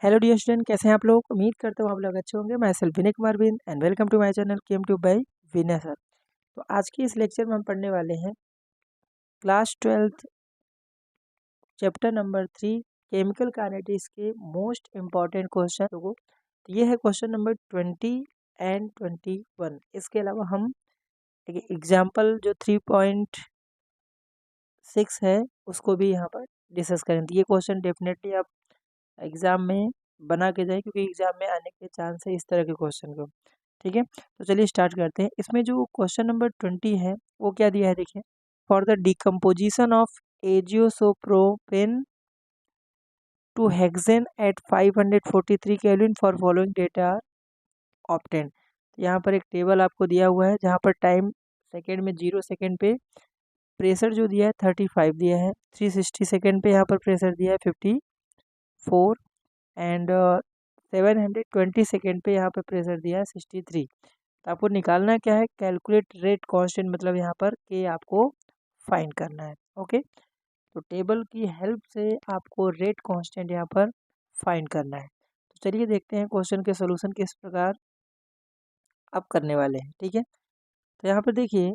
Hello dear student, कैसे हैं आप लोग। उम्मीद करता हूँ आप लोग अच्छे होंगे। मैं सेल्फ विनय कुमार बिन and welcome to my channel Chem Tube by Vinay sir. तो आज की इस लेक्चर में हम पढ़ने वाले हैं class 12th chapter number 3 chemical kinetics के मोस्ट इम्पॉर्टेंट क्वेश्चन को। तो ये है क्वेश्चन नंबर 20 एंड 21। इसके अलावा हम एक एग्जाम्पल जो 3.6 है उसको भी यहाँ पर डिस्कस करेंगे। तो ये क्वेश्चन डेफिनेटली आप एग्ज़ाम में बना के जाए, क्योंकि एग्ज़ाम में आने के चांस है इस तरह के क्वेश्चन को। ठीक है, तो चलिए स्टार्ट करते हैं। इसमें जो क्वेश्चन नंबर 20 है वो क्या दिया है, देखिए। For the decomposition of azoisopropane to hexane at 543 kelvin for following data obtain. यहाँ पर एक टेबल आपको दिया हुआ है जहाँ पर टाइम सेकेंड में 0 सेकेंड पे प्रेशर जो दिया है 35 दिया है, 360 सेकेंड पे यहाँ पर प्रेशर दिया है 54 एंड 720 सेकेंड पे यहाँ पर प्रेशर दिया है 63। तो आपको निकालना क्या है, कैलकुलेट रेट कांस्टेंट, मतलब यहाँ पर के आपको फाइंड करना है। ओके, तो टेबल की हेल्प से आपको रेट कांस्टेंट यहाँ पर फाइंड करना है। तो चलिए देखते हैं क्वेश्चन के सॉल्यूशन किस प्रकार आप करने वाले हैं। ठीक है, तो यहाँ पर देखिए,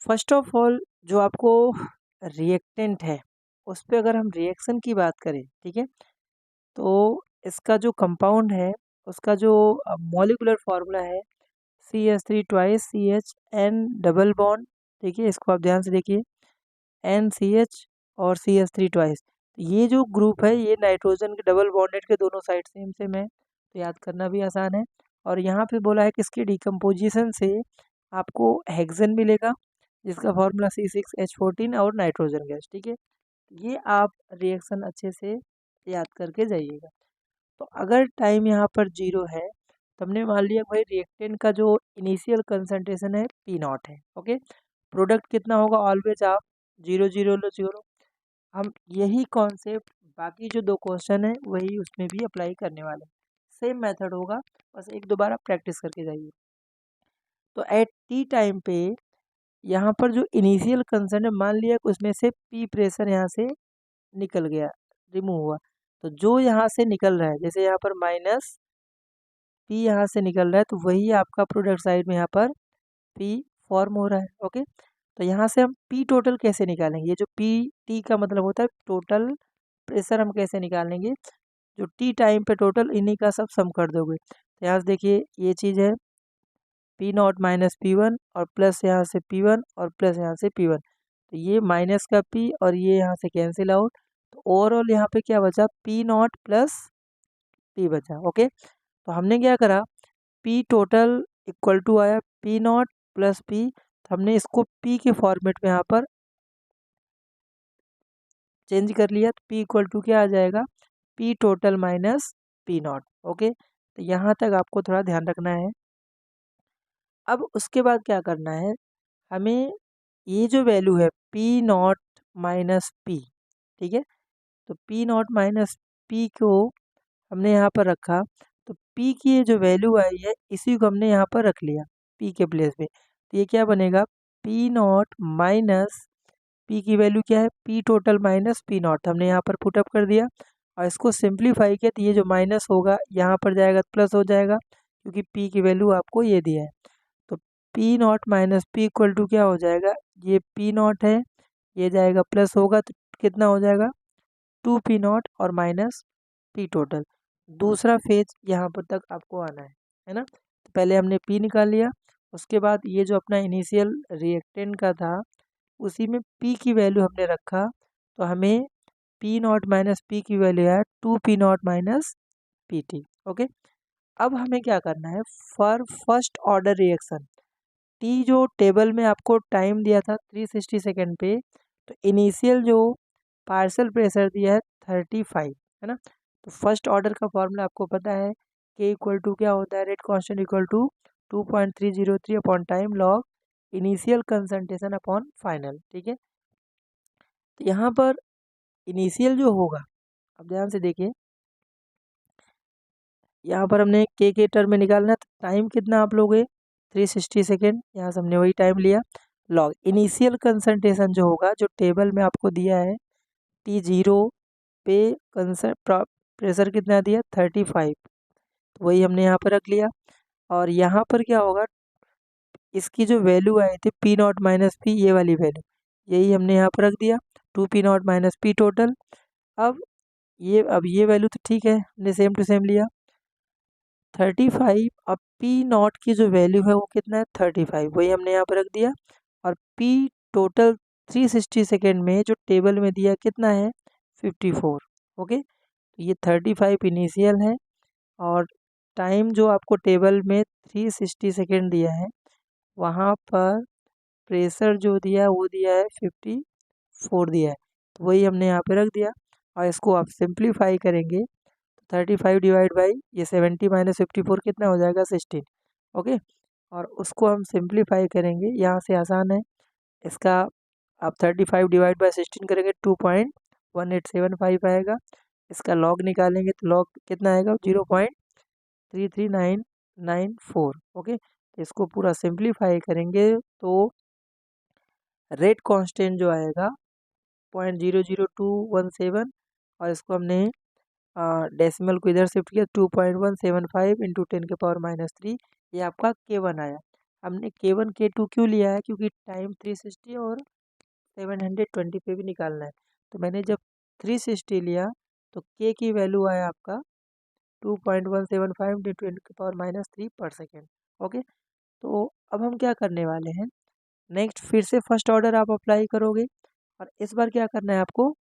फर्स्ट ऑफ ऑल जो आपको रिएक्टेंट है उस पर अगर हम रिएक्शन की बात करें, ठीक है, तो इसका जो कंपाउंड है उसका जो मॉलिकुलर फार्मूला है CH3 twice CHN double bond. देखिए इसको आप ध्यान से देखिए, NCH और CH3 ट्वाइस। ये जो ग्रुप है ये नाइट्रोजन के डबल बॉन्डेड के दोनों साइड सेम सेम है, तो याद करना भी आसान है। और यहाँ पे बोला है कि इसकी डिकम्पोजिशन से आपको हेक्सेन मिलेगा जिसका फार्मूला C6H14 और नाइट्रोजन गैस। ठीक है, ये आप रिएक्शन अच्छे से याद करके जाइएगा। तो अगर टाइम यहाँ पर 0 है तो हमने मान लिया भाई रिएक्टेंट का जो इनिशियल कंसंट्रेशन है P0 है। ओके, प्रोडक्ट कितना होगा, ऑलवेज आप 0 0 लो 0। हम यही कॉन्सेप्ट बाकी जो दो क्वेश्चन है वही उसमें भी अप्लाई करने वाले हैं। सेम मेथड होगा, बस एक दोबारा प्रैक्टिस करके जाइए। तो एट टी टाइम पे यहाँ पर जो इनिशियल कंसर्न है, मान लिया कि उसमें से पी प्रेशर यहाँ से निकल गया, रिमूव हुआ। तो जो यहाँ से निकल रहा है, जैसे यहाँ पर माइनस पी यहाँ से निकल रहा है, तो वही आपका प्रोडक्ट साइड में यहाँ पर पी फॉर्म हो रहा है। ओके, तो यहाँ से हम पी टोटल कैसे निकालेंगे, ये जो पी टी का मतलब होता है टोटल प्रेशर, हम कैसे निकालेंगे, जो टी टाइम पे टोटल इन्हीं का सब सम कर दोगे। तो यहाँ से देखिए ये चीज़ है P0 माइनस P1 और प्लस यहाँ से P1 और प्लस यहाँ से P1। तो ये माइनस का P और ये यहाँ से कैंसिल आउट, तो ओवरऑल यहाँ पे क्या बचा, P0 प्लस P बचा। ओके, तो हमने क्या करा, P टोटल इक्वल टू आया P0 प्लस P, तो हमने इसको P के फॉर्मेट में यहाँ पर चेंज कर लिया। तो P इक्वल टू क्या आ जाएगा, P total minus P0। Okay, तो यहाँ तक आपको थोड़ा ध्यान रखना है। अब उसके बाद क्या करना है, हमें ये जो वैल्यू है P0 माइनस P, ठीक है, तो P0 माइनस P को हमने यहाँ पर रखा, तो P की ये जो वैल्यू आई है इसी को हमने यहाँ पर रख लिया P के प्लेस पे। तो ये क्या बनेगा, P0 माइनस P की वैल्यू क्या है, P टोटल माइनस P0, हमने यहाँ पर पुटअप कर दिया और इसको सिंप्लीफाई किया। तो ये जो माइनस होगा यहाँ पर जाएगा प्लस हो जाएगा, क्योंकि P की वैल्यू आपको ये दिया है। तो P0 minus P equal to क्या हो जाएगा, ये P0 है, ये जाएगा प्लस होगा, तो कितना हो जाएगा 2P0 और माइनस P टोटल। दूसरा फेज यहाँ पर तक आपको आना है ना। तो पहले हमने P निकाल लिया, उसके बाद ये जो अपना इनिशियल रिएक्टेंट का था उसी में P की वैल्यू हमने रखा, तो हमें P0 माइनस P की वैल्यू है 2P0 माइनस PT। ओके, अब हमें क्या करना है, for first order reaction T जो टेबल में आपको टाइम दिया था 360 सेकेंड पे, तो इनिशियल जो पार्शियल प्रेशर दिया है 35 है ना। तो फर्स्ट ऑर्डर का फॉर्मूला आपको पता है, के इक्वल टू क्या होता है, rate constant equal to 2.303 upon time log initial concentration upon final. ठीक है, तो यहाँ पर इनिशियल जो होगा, अब ध्यान से देखिए, यहाँ पर हमने के टर्म में निकालना है, तो टाइम कितना आप लोगे 360 सेकेंड, यहाँ से हमने वही टाइम लिया, लॉग इनिशियल कंसंट्रेशन जो होगा, जो टेबल में आपको दिया है T0 पे प्रेशर कितना दिया 35, तो वही हमने यहाँ पर रख लिया। और यहाँ पर क्या होगा, इसकी जो वैल्यू आई थी पी नॉट माइनस पी, ये वाली वैल्यू, यही हमने यहाँ पर रख दिया 2p0 माइनस पी टोटल। अब ये वैल्यू तो ठीक है, हमने सेम टू सेम लिया 35। अब पी नॉट की जो वैल्यू है वो कितना है 35, वही हमने यहाँ पर रख दिया। और पी टोटल 360 सेकेंड में जो टेबल में दिया कितना है 54। ओके, तो ये 35 इनिशियल है, और टाइम जो आपको टेबल में 360 सेकेंड दिया है, वहाँ पर प्रेशर जो दिया है वो दिया है 54 दिया है, तो वही हमने यहाँ पे रख दिया। और इसको आप सिंप्लीफाई करेंगे तो 35 डिवाइड बाई ये 70 माइनस 54 कितना हो जाएगा 16। ओके, और उसको हम सिंप्लीफाई करेंगे, यहाँ से आसान है इसका। आप 35 डिवाइड बाई 16 करेंगे 2.1875 आएगा। इसका लॉग निकालेंगे तो लॉग कितना आएगा 0.33994। ओके, तो इसको पूरा सिंप्लीफाई करेंगे तो रेट कांस्टेंट जो आएगा 0.00217, और इसको हमने डेसिमल को इधर शिफ्ट किया 2.175 इंटू 10⁻³ ये आपका K1 आया। हमने K1 K2 क्यों लिया है, क्योंकि टाइम 360 और 720 पे भी निकालना है। तो मैंने जब 360 लिया तो K की वैल्यू आया आपका 2.175 इंटू 10⁻³ पर सेकेंड। ओके, तो अब हम क्या करने वाले हैं, नेक्स्ट फिर से फर्स्ट ऑर्डर आप अप्लाई करोगे, और इस बार क्या करना है आपको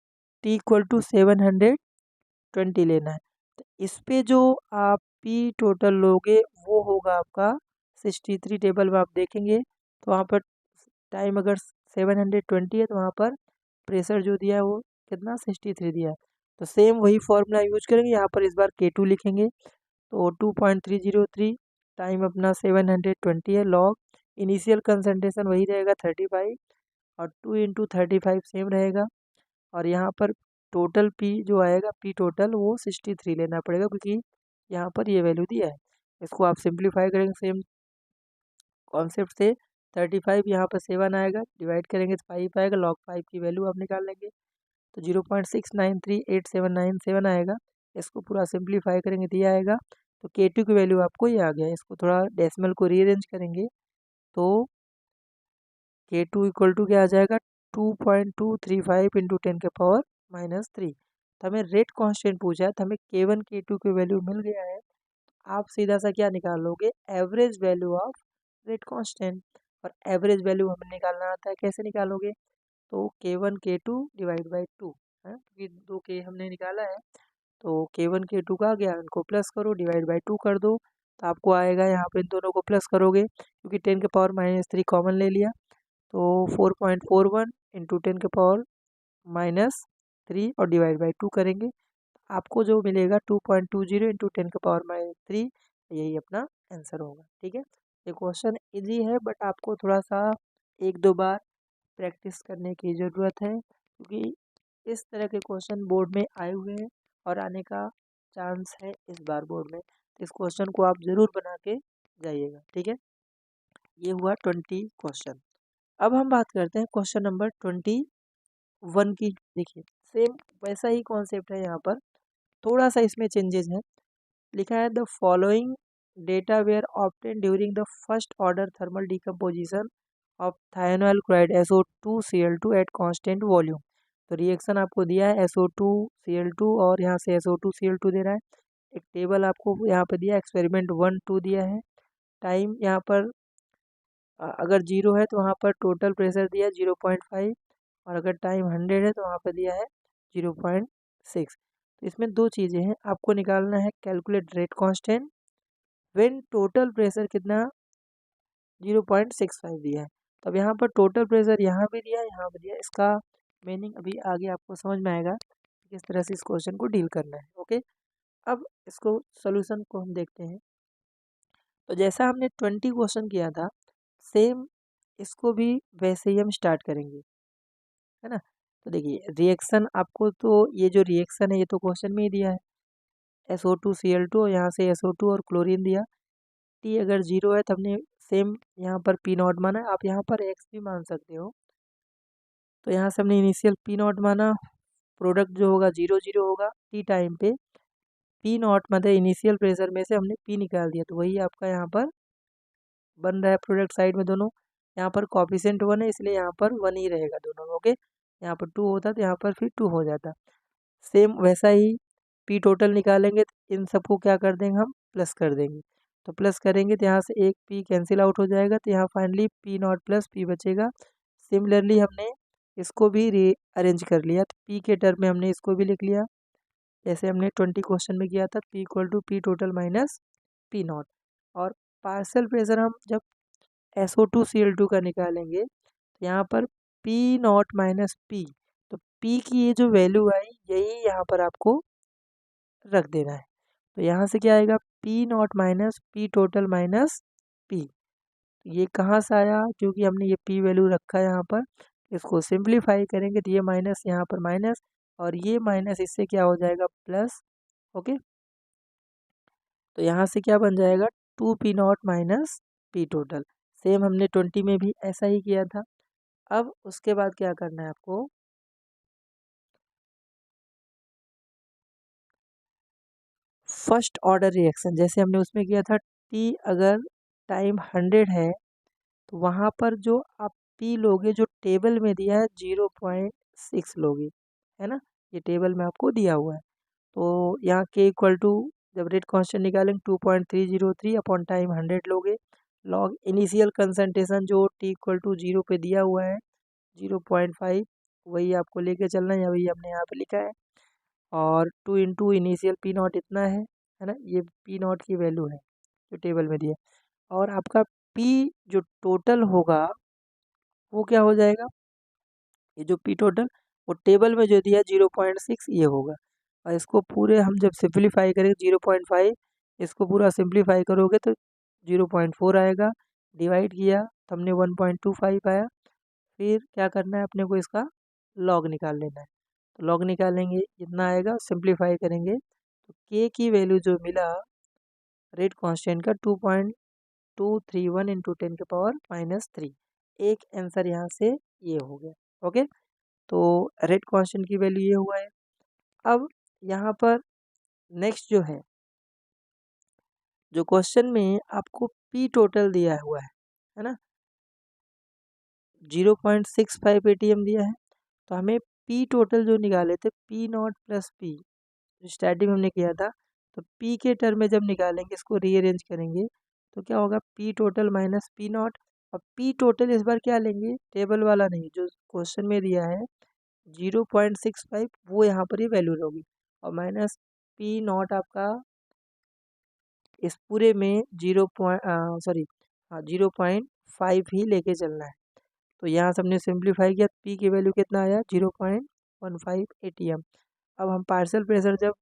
t = 720 लेना है। तो इस पे जो आप पी टोटल लोगे वो होगा आपका 63। टेबल में आप देखेंगे तो वहाँ पर टाइम अगर 720 है तो वहाँ पर प्रेशर जो दिया है वो कितना 63 दिया है। तो सेम वही फॉर्मूला यूज करेंगे, यहाँ पर इस बार K2 लिखेंगे तो 2.303, टाइम अपना 720 है, लॉग इनिशियल कंसंट्रेशन वही रहेगा 35, और 2 इंटू 35 सेम रहेगा। और यहाँ पर टोटल पी जो आएगा पी टोटल वो 63 लेना पड़ेगा, क्योंकि यहाँ पर ये वैल्यू दिया है। इसको आप सिंप्लीफाई करेंगे सेम कॉन्सेप्ट से, 35 यहाँ पर 7 आएगा, डिवाइड करेंगे तो 5 आएगा, लॉग 5 की वैल्यू आप निकाल लेंगे तो 0.693877 आएगा। इसको पूरा सिंप्लीफाई करेंगे तो ये आएगा। तो K2 की वैल्यू आपको ये आ गया। इसको थोड़ा डेसिमल को रीअरेंज करेंगे तो K2 इक्वल टू क्या आ जाएगा 2.235 इंटू 10⁻³ तो हमें रेट कांस्टेंट पूछा है, तो हमें K1 K2 की वैल्यू मिल गया है। आप सीधा सा क्या निकालोगे, average value of rate constant. और एवरेज वैल्यू हमें निकालना आता है, कैसे निकालोगे, तो K1 K2 डिवाइड बाई 2 है, क्योंकि 2 K हमने निकाला है, तो K1 K2 का आ गया, इनको प्लस करो डिवाइड बाई 2 कर दो, तो आपको आएगा, यहाँ पे इन दोनों को प्लस करोगे क्योंकि 10⁻³ कॉमन ले लिया, तो 4.41 इंटू 10⁻³ और डिवाइड बाई 2 करेंगे, आपको जो मिलेगा 2.20 इंटू 10⁻³, यही अपना आंसर होगा। ठीक है, ये क्वेश्चन इजी है, बट आपको थोड़ा सा 1-2 बार प्रैक्टिस करने की ज़रूरत है, क्योंकि इस तरह के क्वेश्चन बोर्ड में आए हुए हैं और आने का चांस है इस बार बोर्ड में। तो इस क्वेश्चन को आप ज़रूर बना के जाइएगा। ठीक है, ये हुआ 20 क्वेश्चन। अब हम बात करते हैं क्वेश्चन नंबर 21 की। देखिए सेम वैसा ही कॉन्सेप्ट है, यहाँ पर थोड़ा सा इसमें चेंजेस है। लिखा है the following data were obtain during the first order thermal decomposition of thionyl chloride SO2Cl2 at constant volume. तो रिएक्शन आपको दिया है SO2Cl2 और यहाँ से SO2Cl2 दे रहा है। एक टेबल आपको यहाँ पर दिया, एक्सपेरिमेंट 1 2 दिया है। टाइम यहाँ पर अगर 0 है तो वहाँ पर टोटल प्रेशर दिया है 0.5, और अगर टाइम 100 है तो वहाँ पर दिया है 0.6। तो इसमें दो चीज़ें हैं, आपको निकालना है calculate rate constant when total pressure कितना 0.65 दिया है। तो अब यहाँ पर टोटल प्रेशर यहाँ भी दिया है, यहाँ भी दिया है। इसका मीनिंग अभी आगे आपको समझ में आएगा कि किस तरह से इस क्वेश्चन को डील करना है। ओके, अब इसको सोल्यूशन को हम देखते हैं। तो जैसा हमने 20 क्वेश्चन किया था, सेम इसको भी वैसे ही हम स्टार्ट करेंगे, है ना। तो देखिए रिएक्शन आपको, तो ये जो रिएक्शन है ये तो क्वेश्चन में ही दिया है, SO2Cl2 और यहाँ से SO2 और क्लोरीन दिया। T अगर 0 है तो हमने सेम यहाँ पर P0 माना है, आप यहाँ पर X भी मान सकते हो। तो यहाँ से हमने इनिशियल P0 माना, प्रोडक्ट जो होगा 0 0 होगा T टाइम पे, पी नॉट मतलब इनिशियल प्रेशर में से हमने पी निकाल दिया, तो वही आपका यहाँ पर बन रहा है प्रोडक्ट साइड में दोनों। यहाँ पर कॉफिशेंट 1 है इसलिए यहाँ पर 1 ही रहेगा दोनों में। ओके, यहाँ पर 2 होता तो यहाँ पर फिर 2 हो जाता। सेम वैसा ही पी टोटल निकालेंगे तो इन सबको क्या कर देंगे हम, प्लस कर देंगे। तो प्लस करेंगे तो यहाँ से एक पी कैंसिल आउट हो जाएगा, तो यहाँ finally P not plus P बचेगा। सिमिलरली हमने इसको भी री अरेंज कर लिया, तो पी के टर्म में हमने इसको भी लिख लिया जैसे हमने 20 क्वेश्चन में किया था, P equal to P total minus P naught. और पार्शियल प्रेशर हम जब SO2Cl2 का निकालेंगे तो यहाँ पर पी नॉट माइनस पी, तो पी की ये जो वैल्यू आई यही यहाँ पर आपको रख देना है। तो यहाँ से क्या आएगा, P naught minus P total minus P. ये कहाँ से आया, क्योंकि हमने ये पी वैल्यू रखा है यहाँ पर। इसको सिंप्लीफाई करेंगे तो ये माइनस यहाँ पर माइनस, और ये माइनस इससे क्या हो जाएगा, प्लस। ओके, तो यहाँ से क्या बन जाएगा, 2P0 minus P total. Same हमने 20 में भी ऐसा ही किया था। अब उसके बाद क्या करना है आपको, फर्स्ट ऑर्डर रिएक्शन जैसे हमने उसमें किया था, टी अगर टाइम 100 है तो वहाँ पर जो आप पी लोगे जो टेबल में दिया है 0.6 लोगे, है ना, ये टेबल में आपको दिया हुआ है। तो यहाँ के इक्वल टू जब रेट कांस्टेंट निकालेंगे 2.303 अपॉन टाइम 100 लोगे, लॉग इनिशियल कंसंट्रेशन जो टी इक्वल टू 0 पे दिया हुआ है 0.5 वही आपको लेके चलना है, वही हमने यहाँ पे लिखा है। और 2 इंटू इनिशियल पी नॉट इतना है ना, ये पी नॉट की वैल्यू है जो टेबल में दिया है। और आपका पी जो टोटल होगा वो क्या हो जाएगा, ये जो पी टोटल वो टेबल में जो दिया 0.6 ये होगा। और इसको पूरे हम जब सिंप्लीफाई करेंगे 0.5, इसको पूरा सिंप्लीफाई करोगे तो 0.4 आएगा। डिवाइड किया तो हमने 1.25 आया। फिर क्या करना है अपने को, इसका लॉग निकाल लेना है। तो लॉग निकालेंगे इतना आएगा, सिंप्लीफाई करेंगे तो के की वैल्यू जो मिला रेट कांस्टेंट का 2.231 इंटू 10 के पावर -3। एक आंसर यहाँ से ये हो गया। ओके, तो रेट कांस्टेंट की वैल्यू ये हुआ है। अब यहाँ पर नेक्स्ट जो है, जो क्वेश्चन में आपको पी टोटल दिया हुआ है ना, 0.65 ATM दिया है, तो हमें पी टोटल जो निकाले थे P not plus P starting में हमने किया था, तो पी के टर्म में जब निकालेंगे इसको रीअरेंज करेंगे तो क्या होगा, P total minus P naught. और पी टोटल इस बार क्या लेंगे, टेबल वाला नहीं, जो क्वेश्चन में दिया है 0.65 वो यहाँ पर ही वैल्यू होगी, और माइनस पी नॉट आपका इस पूरे में 0.5 ही लेके चलना है। तो यहाँ से हमने सिंप्लीफाई किया, पी की वैल्यू कितना आया 0.15 ATM। अब हम पार्शियल प्रेशर जब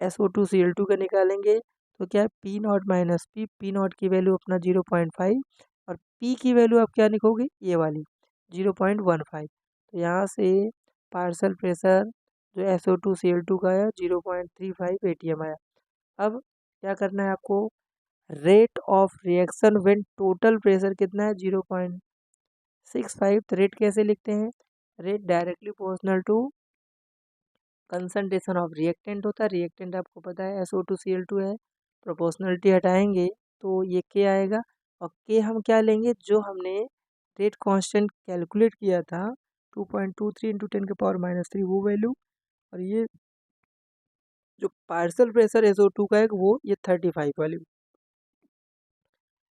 SO2Cl2 का निकालेंगे तो क्या है, P naught minus P, P not की वैल्यू अपना 0.5 और पी की वैल्यू आप क्या लिखोगे, ये वाली 0.15। तो यहाँ से पार्शियल प्रेशर जो SO2Cl2 का है 0.35 ATM आया। अब क्या करना है आपको, rate of reaction when total pressure कितना है 0.65। तो रेट कैसे लिखते हैं, rate directly proportional to concentration of reactant होता है। रिएक्टेंट आपको पता है SO2Cl2 है, प्रोपोर्शनलिटी हटाएंगे तो ये के आएगा। और के हम क्या लेंगे, जो हमने रेट कांस्टेंट कैलकुलेट किया था 2.23 इंटू 10 के पावर -3 वो वैल्यू, और ये जो पार्शियल प्रेशर SO2 का है वो ये 35 वाली।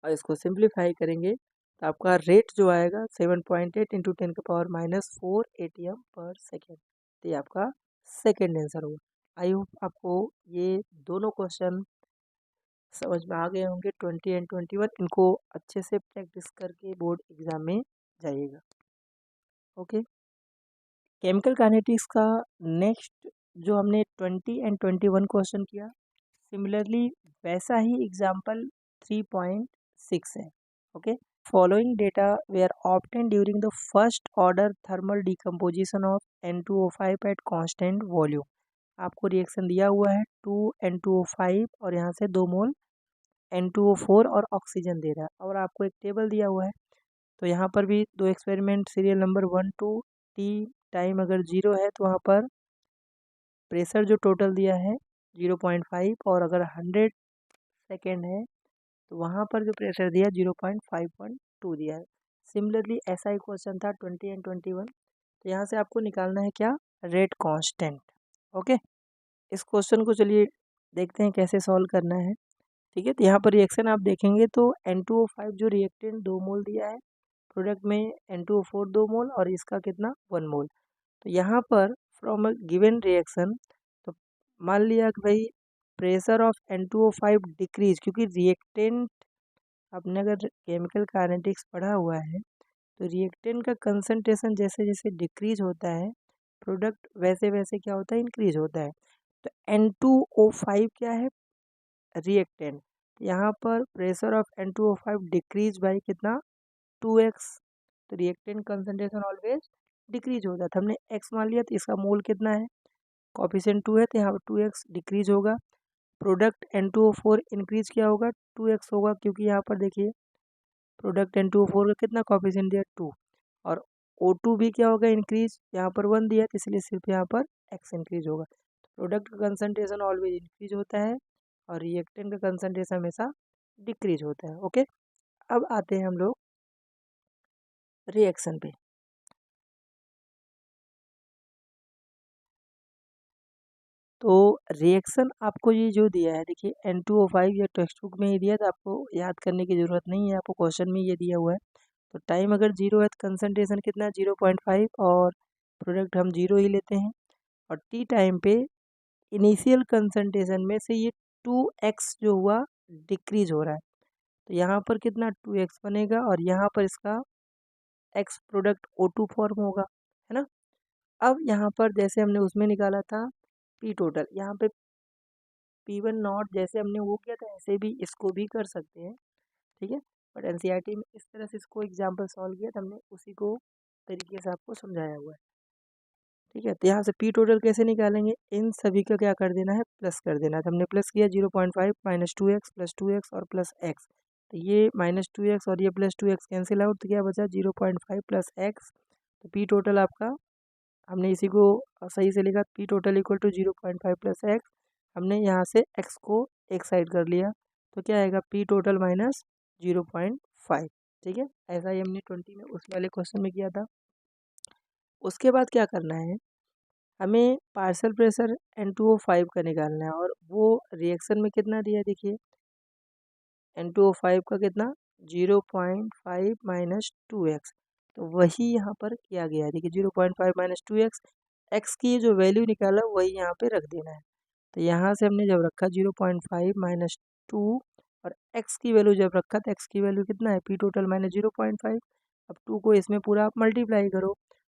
और इसको सिंप्लीफाई करेंगे तो आपका रेट जो आएगा 7.8 इंटू 10 के पावर -4 ATM पर सेकेंड। तो ये आपका सेकेंड आंसर होगा। आई होप आपको ये दोनों क्वेश्चन समझ में आ गए होंगे, 20 एंड 21। इनको अच्छे से प्रैक्टिस करके बोर्ड एग्जाम में जाइएगा। ओके, केमिकल काइनेटिक्स का नेक्स्ट जो हमने 20 एंड 21 क्वेश्चन किया, सिमिलरली वैसा ही एग्जाम्पल 3.6 है। Okay, following data were obtained during the first order thermal decomposition of N2O5 at constant volume। आपको रिएक्शन दिया हुआ है 2N2O5 और यहाँ से 2 मोल N2O4 और ऑक्सीजन दे रहा है, और आपको एक टेबल दिया हुआ है। तो यहाँ पर भी दो experiment serial number 1 2 T time अगर 0 है तो वहाँ पर प्रेशर जो टोटल दिया है 0.5 और अगर 100 सेकेंड है तो वहाँ पर जो प्रेशर दिया 0.5.2 दिया है। सिमिलरली ऐसा ही क्वेश्चन था 20 एंड 21। तो यहाँ से आपको निकालना है क्या, रेट कांस्टेंट। ओके, इस क्वेश्चन को चलिए देखते हैं कैसे सॉल्व करना है। ठीक है, तो यहाँ पर रिएक्शन आप देखेंगे तो N2O5 जो रिएक्टेंट 2 मोल दिया है, प्रोडक्ट में N2O4 2 मोल और इसका कितना 1 मोल। तो यहाँ पर फ्रॉम अ गिवन रिएक्शन, तो मान लिया कि भाई प्रेशर ऑफ N2O5 डिक्रीज, क्योंकि रिएक्टेंट आपने अगर केमिकल काइनेटिक्स पढ़ा हुआ है तो रिएक्टेंट का कंसंट्रेशन जैसे जैसे डिक्रीज होता है प्रोडक्ट वैसे वैसे क्या होता है, इंक्रीज होता है। तो N2O5 क्या है, रिएक्टेंट। यहाँ पर pressure of N2O5 decrease by कितना 2x। तो रिएक्टेंट कंसंट्रेशन ऑलवेज डिक्रीज होता था, हमने x मान लिया तो इसका मोल कितना है, कॉफिशिएंट 2 है तो यहाँ पर 2x डिक्रीज होगा। प्रोडक्ट N2O4 इंक्रीज क्या होगा, 2x होगा, क्योंकि यहाँ पर देखिए प्रोडक्ट N2O4 का कितना कॉफिशिएंट दिया 2, और O2 भी क्या होगा इंक्रीज, यहाँ पर 1 दिया तो इसलिए सिर्फ यहाँ पर x इंक्रीज होगा। तो प्रोडक्ट का कंसंट्रेशन ऑलवेज इंक्रीज होता है और रिएक्टेंट का कंसंट्रेशन हमेशा डिक्रीज होता है। ओके, अब आते हैं हम लोग रिएक्शन पे। तो रिएक्शन आपको ये जो दिया है देखिए N2O5 या टेक्स्ट बुक में ही दिया, तो आपको याद करने की ज़रूरत नहीं है, आपको क्वेश्चन में ये दिया हुआ है। तो टाइम अगर 0 है तो कंसंट्रेशन कितना है 0.5 और प्रोडक्ट हम 0 ही लेते हैं। और टी टाइम पे इनिशियल कंसंट्रेशन में से ये 2x जो हुआ डिक्रीज हो रहा है, तो यहाँ पर कितना 2x बनेगा और यहाँ पर इसका x प्रोडक्ट O2 फॉर्म होगा, है ना। अब यहाँ पर जैसे हमने उसमें निकाला था पी टोटल, यहाँ पे P1 नॉट जैसे हमने वो किया था ऐसे भी इसको भी कर सकते हैं, ठीक है। बट एनसीईआरटी में इस तरह से इसको एग्जाम्पल सॉल्व किया तो हमने उसी को तरीके से आपको समझाया हुआ है, ठीक है। तो यहाँ से पी टोटल कैसे निकालेंगे, इन सभी का क्या कर देना है, प्लस कर देना है। तो हमने प्लस किया 0.5 माइनस 2x प्लस 2x और प्लस x, तो ये माइनस 2x और ये प्लस 2x कैंसिल आउट, तो क्या बचा 0.5 प्लस x। तो पी टोटल आपका, हमने इसी को सही से लिखा, P total equal to 0.5 plus x. हमने यहाँ से x को एक साइड कर लिया तो क्या आएगा पी टोटल माइनस 0.5, ठीक है। ऐसा ही हमने 20 में उस वाले क्वेश्चन में किया था। उसके बाद क्या करना है, हमें पार्शियल प्रेशर N2O5 का निकालना है और वो रिएक्शन में कितना दिया है देखिए N2O5 का कितना 0.5 माइनस 2x, तो वही यहाँ पर किया गया है। देखिए 0.5 माइनस 2x, x की जो वैल्यू निकाला वही यहाँ पे रख देना है। तो यहाँ से हमने जब रखा 0.5 माइनस 2 और x की वैल्यू जब रखा तो x की वैल्यू कितना है पी टोटल माइनस 0.5। अब 2 को इसमें पूरा आप मल्टीप्लाई करो,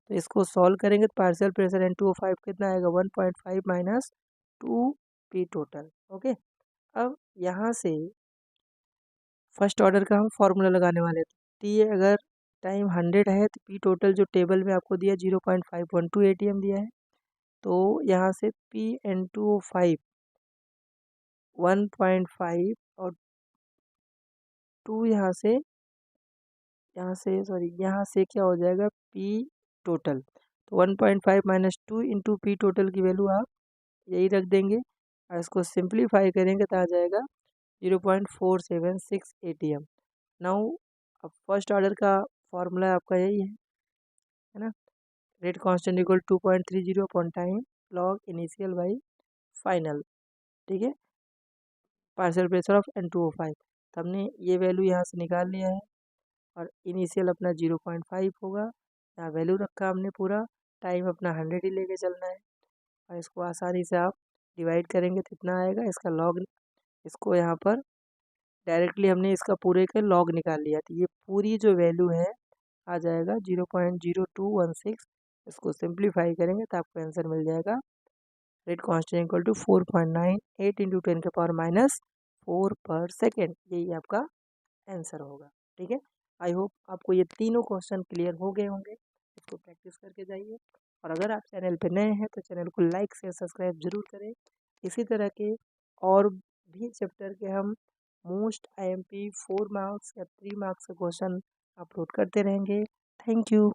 तो इसको सॉल्व करेंगे तो पार्शियल प्रेशर N2O5 कितना आएगा 1.5 माइनस 2 पी टोटल। ओके, अब यहाँ से फर्स्ट ऑर्डर का हम फॉर्मूला लगाने वाले थे। टी अगर टाइम 100 है तो पी टोटल जो टेबल में आपको दिया 0.512 ATM दिया है, तो यहाँ से P N2O5 1.5 और 2 यहाँ से क्या हो जाएगा पी टोटल, तो 1.5 माइनस 2 इंटू पी टोटल की वैल्यू आप यही रख देंगे और इसको सिंप्लीफाई करेंगे तो आ जाएगा 0.476 ATM। नाउ अब फर्स्ट ऑर्डर का फॉर्मूला आपका यही है ना, rate constant equal 2.30 upon time log initial by final, ठीक है, पार्शियल प्रेशर ऑफ N2O5। तो हमने ये वैल्यू यहाँ से निकाल लिया है और इनिशियल अपना 0.5 होगा, यहाँ वैल्यू रखा हमने पूरा, टाइम अपना 100 ही लेके चलना है और इसको आसानी से आप डिवाइड करेंगे तो इतना आएगा, इसका लॉग, इसको यहाँ पर डायरेक्टली हमने इसका पूरे का लॉग निकाल लिया, तो ये पूरी जो वैल्यू है आ जाएगा 0.0216। इसको सिंप्लीफाई करेंगे तो आपको आंसर मिल जाएगा rate constant equal to 4.98 into 10 के पावर माइनस 4 पर सेकेंड, यही आपका आंसर होगा, ठीक है। आई होप आपको ये तीनों क्वेश्चन क्लियर हो गए होंगे, इसको प्रैक्टिस करके जाइए। और अगर आप चैनल पे नए हैं तो चैनल को लाइक शेयर सब्सक्राइब जरूर करें। इसी तरह के और भी चैप्टर के हम मोस्ट IMP 4 मार्क्स या 3 मार्क्स के क्वेश्चन अपलोड करते रहेंगे। Thank you.